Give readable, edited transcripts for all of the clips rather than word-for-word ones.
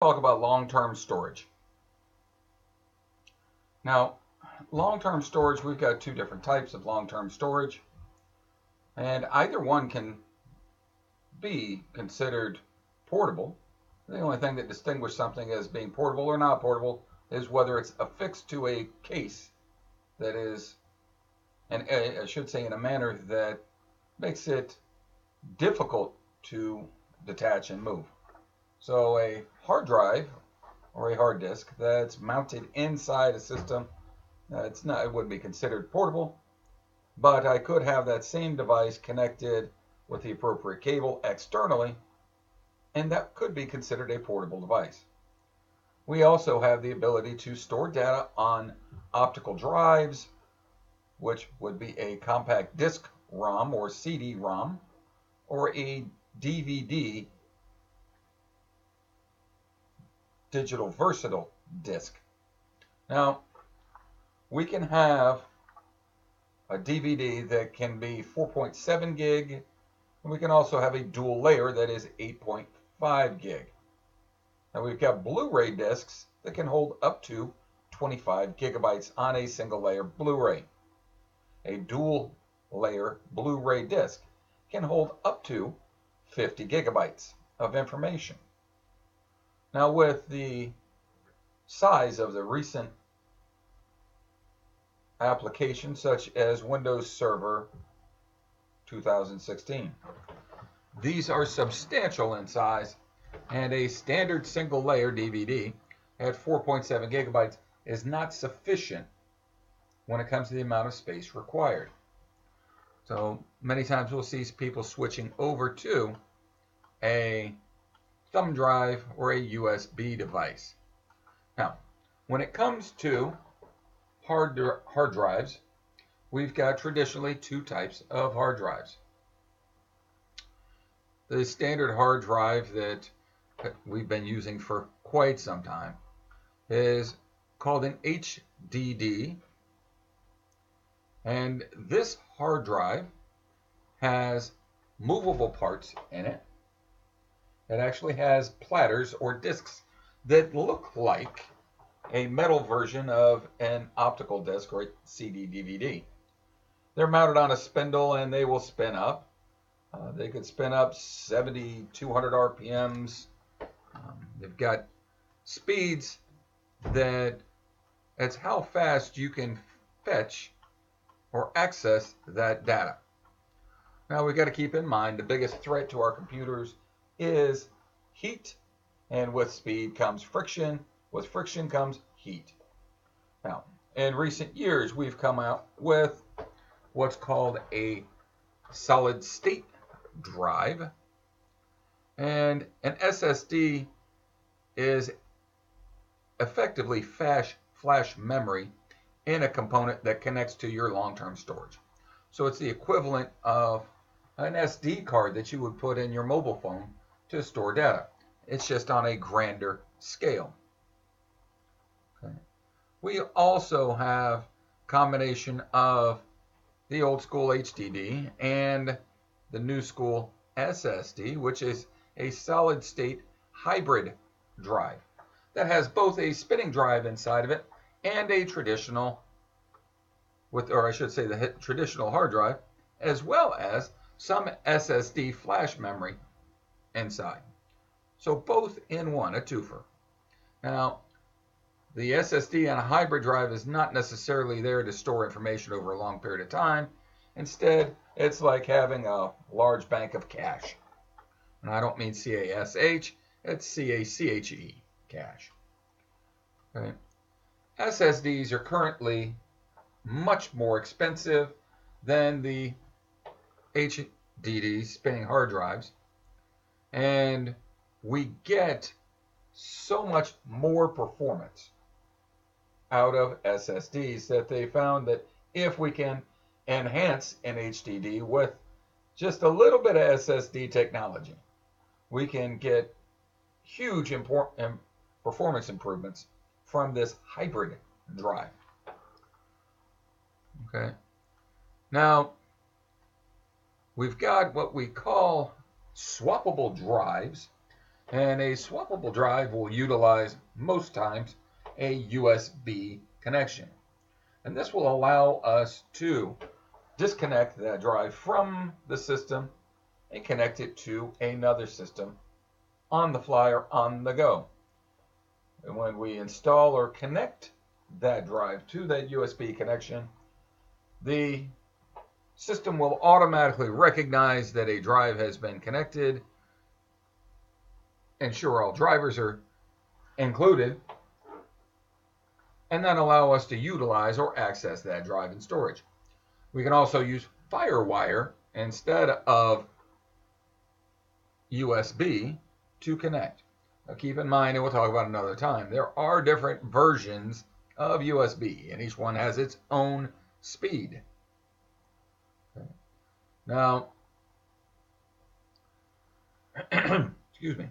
Talk about long-term storage. Now, long-term storage, we've got two different types of long-term storage, and either one can be considered portable. The only thing that distinguishes something as being portable or not portable is whether it's affixed to a case that is, and I should say in a manner that makes it difficult to detach and move. So a hard drive or a hard disk that's mounted inside a system, it wouldn't be considered portable, but I could have that same device connected with the appropriate cable externally, and that could be considered a portable device. We also have the ability to store data on optical drives, which would be a compact disc ROM or CD-ROM, or a DVD, digital versatile disc. Now, we can have a DVD that can be 4.7 gig, and we can also have a dual layer that is 8.5 gig. Now we've got Blu-ray discs that can hold up to 25 gigabytes on a single layer Blu-ray. A dual layer Blu-ray disc can hold up to 50 gigabytes of information. Now with the size of the recent applications such as Windows Server 2016, these are substantial in size, and a standard single layer DVD at 4.7 gigabytes is not sufficient when it comes to the amount of space required. So many times we'll see people switching over to a thumb drive or a USB device. Now, when it comes to hard drives, we've got traditionally two types of hard drives. The standard hard drive that we've been using for quite some time is called an HDD, and this hard drive has movable parts in it. It actually has platters or discs that look like a metal version of an optical disc or a CD-DVD. They're mounted on a spindle and they will spin up. They could spin up 7,200 RPMs. They've got speeds that it's how fast you can fetch or access that data. Now we've got to keep in mind the biggest threat to our computers is heat, and with speed comes friction. With friction comes heat. Now, in recent years, we've come out with what's called a solid state drive, and an SSD is effectively flash memory in a component that connects to your long-term storage. So it's the equivalent of an SD card that you would put in your mobile phone to store data. It's just on a grander scale. Okay. We also have combination of the old school HDD and the new school SSD, which is a solid state hybrid drive that has both a spinning drive inside of it and a traditional, or I should say the traditional hard drive, as well as some SSD flash memory inside. So both in one, a twofer. Now, the SSD on a hybrid drive is not necessarily there to store information over a long period of time. Instead, it's like having a large bank of cash. And I don't mean CASH, it's CACHE, cash. Okay. SSDs are currently much more expensive than the HDD spinning hard drives, and we get so much more performance out of SSDs that they found that if we can enhance an HDD with just a little bit of SSD technology, we can get huge performance improvements from this hybrid drive. Okay. Now, we've got what we call swappable drives And a swappable drive will utilize, most times, a USB connection. And this will allow us to disconnect that drive from the system and connect it to another system on the fly or on the go. And when we install or connect that drive to that USB connection, the system will automatically recognize that a drive has been connected, ensure all drivers are included, and then allow us to utilize or access that drive in storage. We can also use FireWire instead of USB to connect. Now keep in mind, and we'll talk about another time, there are different versions of USB, and each one has its own speed. Okay. Now, excuse me.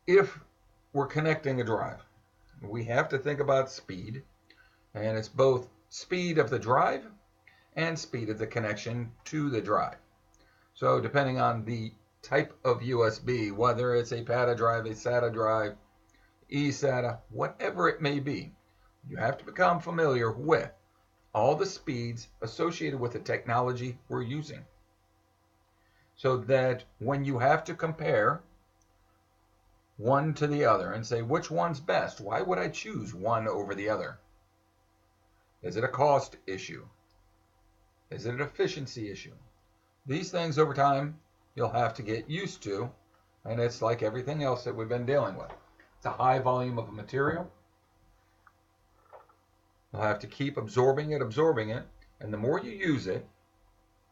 If we're connecting a drive, we have to think about speed, and it's both speed of the drive and speed of the connection to the drive. So depending on the type of USB, whether it's a PATA drive, a SATA drive, eSATA, whatever it may be, you have to become familiar with all the speeds associated with the technology we're using, so that when you have to compare one to the other and say which one's best, why would I choose one over the other? Is it a cost issue? Is it an efficiency issue? These things over time you'll have to get used to, and it's like everything else that we've been dealing with. It's a high volume of material. You'll have to keep absorbing it, and the more you use it,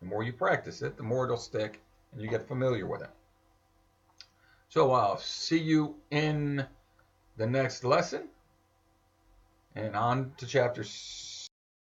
the more you practice it, the more it'll stick and you get familiar with it. So I'll see you in the next lesson, and on to chapter